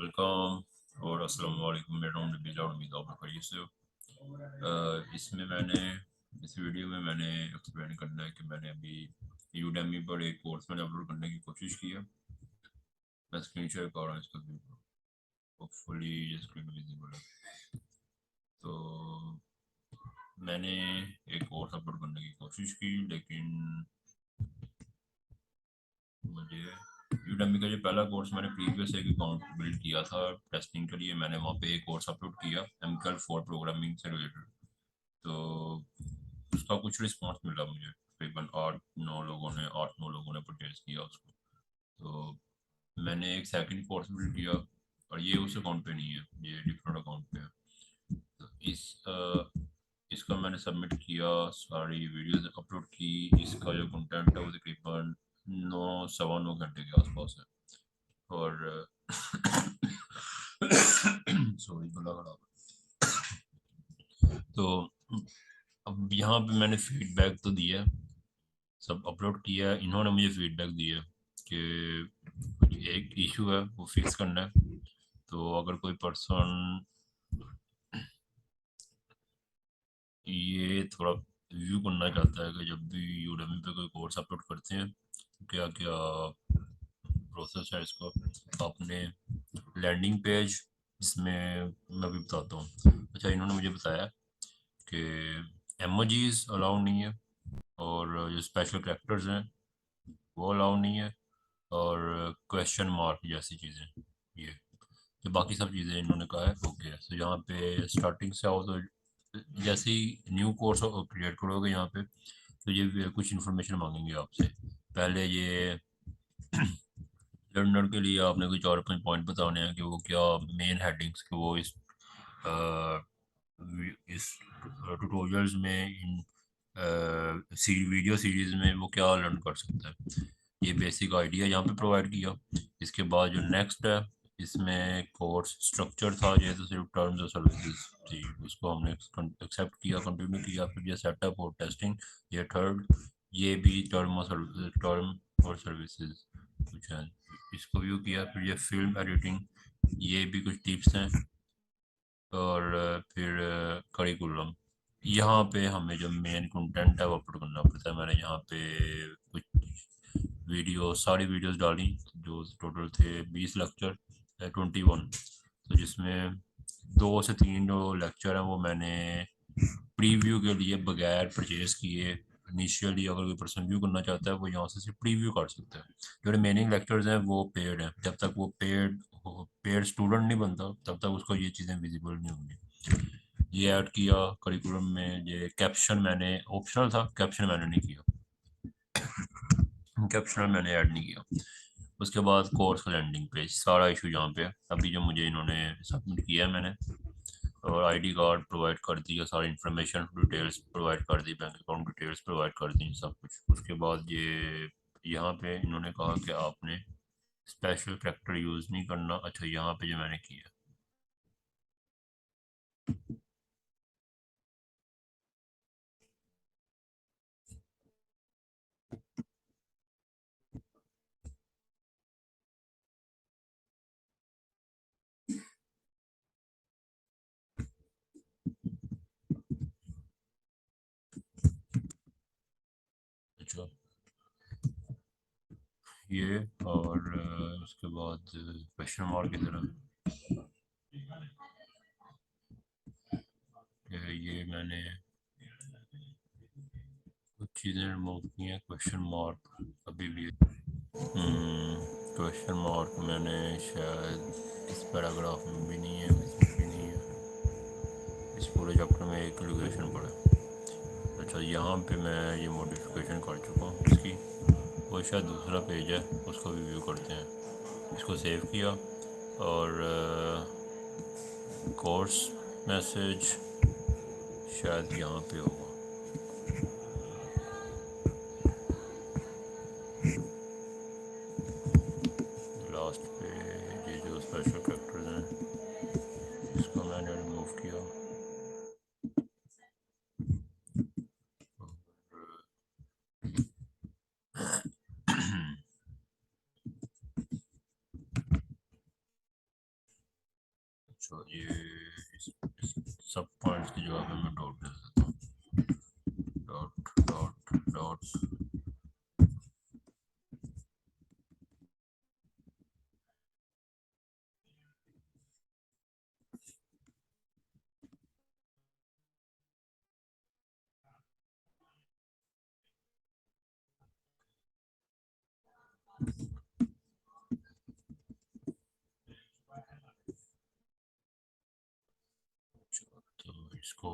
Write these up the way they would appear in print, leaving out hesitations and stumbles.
Welcome और अस्सलाम वालेकुम। मेरा नाम नबील और उम्मीद आप खैरियत से हो। इस वीडियो में मैंने एक्सप्लेन करना है कि मैंने अभी यूडेमी पर एक कोर्स मैंने अपलोड करने की कोशिश की है। मैं स्क्रीन शेयर कर रहा हूँ इसका वीडियो, होपफुली ये स्क्रीन विजिबल है। तो मैंने एक कोर्स अपलोड करने की कोशिश की, लेकिन मुझे यूडेमी का जो पहला कोर्स मैंने प्रीवियस एक अकाउंट बिल्ड किया था टेस्टिंग के लिए, मैंने वहाँ पे एक कोर्स अपलोड किया MQL4 प्रोग्रामिंग से रिलेटेड। तो उसका कुछ रिस्पांस मिला मुझे, तकरीबन 8-9 लोगों ने परचेज किया उसको। तो मैंने एक सेकंड कोर्स बिल्ड किया और ये उस अकाउंट पे नहीं है, ये डिफरेंट अकाउंट पे है। तो इसका मैंने सबमिट किया, सारी वीडियोस अपलोड की। इसका जो कंटेंट है वो तकरीबन 9 सवा 9 घंटे के आसपास है। और सॉरी, गला खराब है। तो अब यहाँ पे मैंने फीडबैक तो दिया है, सब अपलोड किया है। इन्होंने मुझे फीडबैक दिया कि एक इशू है वो फिक्स करना है। तो अगर कोई पर्सन ये थोड़ा रिव्यू करना चाहता है कि जब भी यूडेमी पे कोई कोर्स अपलोड करते हैं तो क्या क्या प्रोसेस है इसका, अपने लैंडिंग पेज, इसमें मैं भी बताता हूँ। अच्छा, इन्होंने मुझे बताया कि एमोजीज अलाउ नहीं है, और जो स्पेशल कैरेक्टर्स हैं वो अलाउ नहीं है, और क्वेश्चन मार्क जैसी चीज़ें, ये जो बाकी सब चीज़ें इन्होंने कहा है ओके है। तो यहाँ पे स्टार्टिंग से आओ तो जैसे ही न्यू कोर्स क्रिएट करोगे यहाँ पे, तो ये कुछ इन्फॉर्मेशन मांगेंगे आपसे। पहले ये लर्नर के लिए आपने कुछ और अपने पॉइंट बताने हैं कि वो क्या मेन हेडिंग्स के वो इस ट्यूटोरियल्स में, इन वीडियो सीरीज में वो क्या लर्न कर सकता है। ये बेसिक आइडिया यहाँ पे प्रोवाइड किया। इसके बाद जो नेक्स्ट है, इसमें कोर्स स्ट्रक्चर था, ये तो सिर्फ टर्म्स और सर्विसेज थी, उसको हमने एक्सेप्ट किया, कंटिन्यू किया। फिर ये सेटअप और टेस्टिंग, ये थर्ड, ये भी टर्म और सर्विसेज कुछ है, इसको व्यू किया। फिर ये फिल्म एडिटिंग, ये भी कुछ टिप्स हैं। और फिर करिकुलम, यहाँ पे हमें जो मेन कंटेंट है वो अपलोड करना पड़ता है। मैंने यहाँ पे कुछ सारी वीडियोस डाली, जो टोटल थे 20 लेक्चर, 21। तो जिसमें 2 से 3 जो लेक्चर हैं वो मैंने प्रीव्यू के लिए बगैर परचेज किए, इनिशियली अगर कोई पर्सन व्यू करना चाहता है वो यहाँ से सिर्फ प्रीव्यू कर सकता है। जो रिमेनिंग लेक्चर्स हैं वो पेड हैं, जब तक वो पेड स्टूडेंट नहीं बनता तब तक उसको ये चीज़ें विजिबल नहीं होंगी। ये ऐड किया करिकुलम में। ये कैप्शन मैंने, ऑप्शनल था, कैप्शन मैंने नहीं किया, कैप्शनल मैंने ऐड नहीं किया। उसके बाद कोर्स का लैंडिंग पेज, सारा इशू यहाँ पे है। अभी जो मुझे इन्होंने सबमिट किया है मैंने, और आईडी कार्ड प्रोवाइड कर दिया, सारी इन्फॉर्मेशन डिटेल्स प्रोवाइड कर दी, बैंक अकाउंट डिटेल्स प्रोवाइड कर दी, सब कुछ। उसके बाद ये यहाँ पे इन्होंने कहा कि आपने स्पेशल कैरेक्टर यूज़ नहीं करना। अच्छा, यहाँ पे जो मैंने किया, अच्छा ये, और उसके बाद क्वेश्चन मार्क की तरह ये मैंने कुछ चीज़ें रिमूव की हैं। क्वेश्चन मार्क अभी भी, क्वेश्चन मार्क मैंने शायद इस पैराग्राफ में भी नहीं है, इसमें भी नहीं है, इस पूरे चैप्टर में एक एलोकेशन पड़ा है। अच्छा, यहाँ पे मैं ये मॉडिफिकेशन कर चुका हूँ इसकी, वो शायद दूसरा पेज है, उसको भी व्यू करते हैं। इसको सेव किया, और कोर्स मैसेज शायद यहाँ पे होगा। लास्ट पे ये जो स्पेशल कैरेक्टर्स हैं इसको मैंने रिमूव किया। तो ये सब पॉइंट्स की जगह पे मैं डॉट डाल देता हूँ, डॉट डॉट डॉट। तो इसको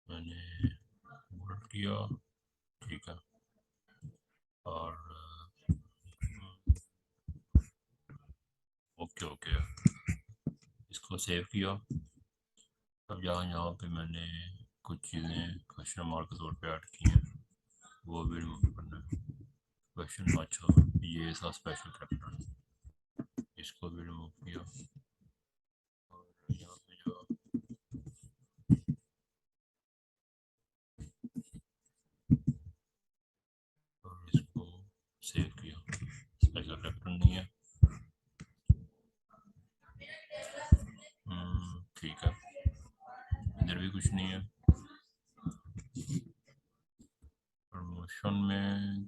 मैंने बोल्ड किया, ठीक है, और ओके ओके, इसको सेव किया। अब यहाँ पे मैंने कुछ चीज़ें क्वेश्चन मार्क के तौर पे ऐड की हैं, वो भी रिमूव करना है। क्वेश्चन, अच्छा ये ऐसा स्पेशल कैरेक्टर है, इसको भी रिमूव किया। और यहाँ पे जो और इसको सेव किया, स्पेशल कैरेक्टर नहीं है। ठीक है, इधर भी कुछ नहीं है। प्रमोशन में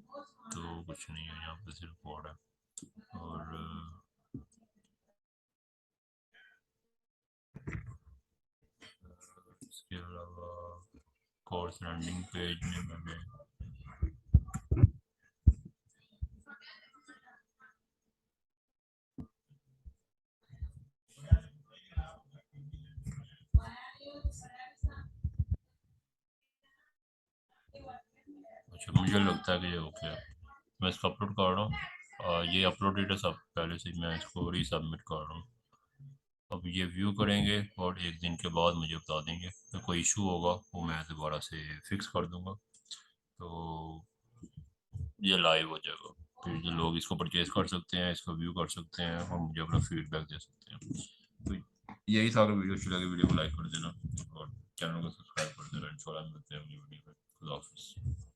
तो कुछ नहीं है, यहाँ पे सिर्फ कोड है। और इसके अलावा कोर्स लैंडिंग पेज में मैंने अच्छा, मुझे लगता है कि ये ओके है, मैं इसको अपलोड कर रहा हूँ। ये अपलोडेड है सब पहले से, मैं इसको रीसबमिट कर रहा हूँ। अब ये व्यू करेंगे और एक दिन के बाद मुझे बता देंगे, तो कोई इशू होगा वो मैं दोबारा से फिक्स कर दूंगा, तो ये लाइव हो जाएगा। फिर जो लोग इसको परचेज कर सकते हैं, इसको व्यू कर सकते हैं और मुझे अपना फीडबैक दे सकते हैं। तो यही था, अगर वीडियो अच्छी लगे वीडियो को लाइक कर देना और चैनल को सब्सक्राइब कर देना। इंशाल्लाह मिलते हैं अगली वीडियो में। खुदा हाफिज़।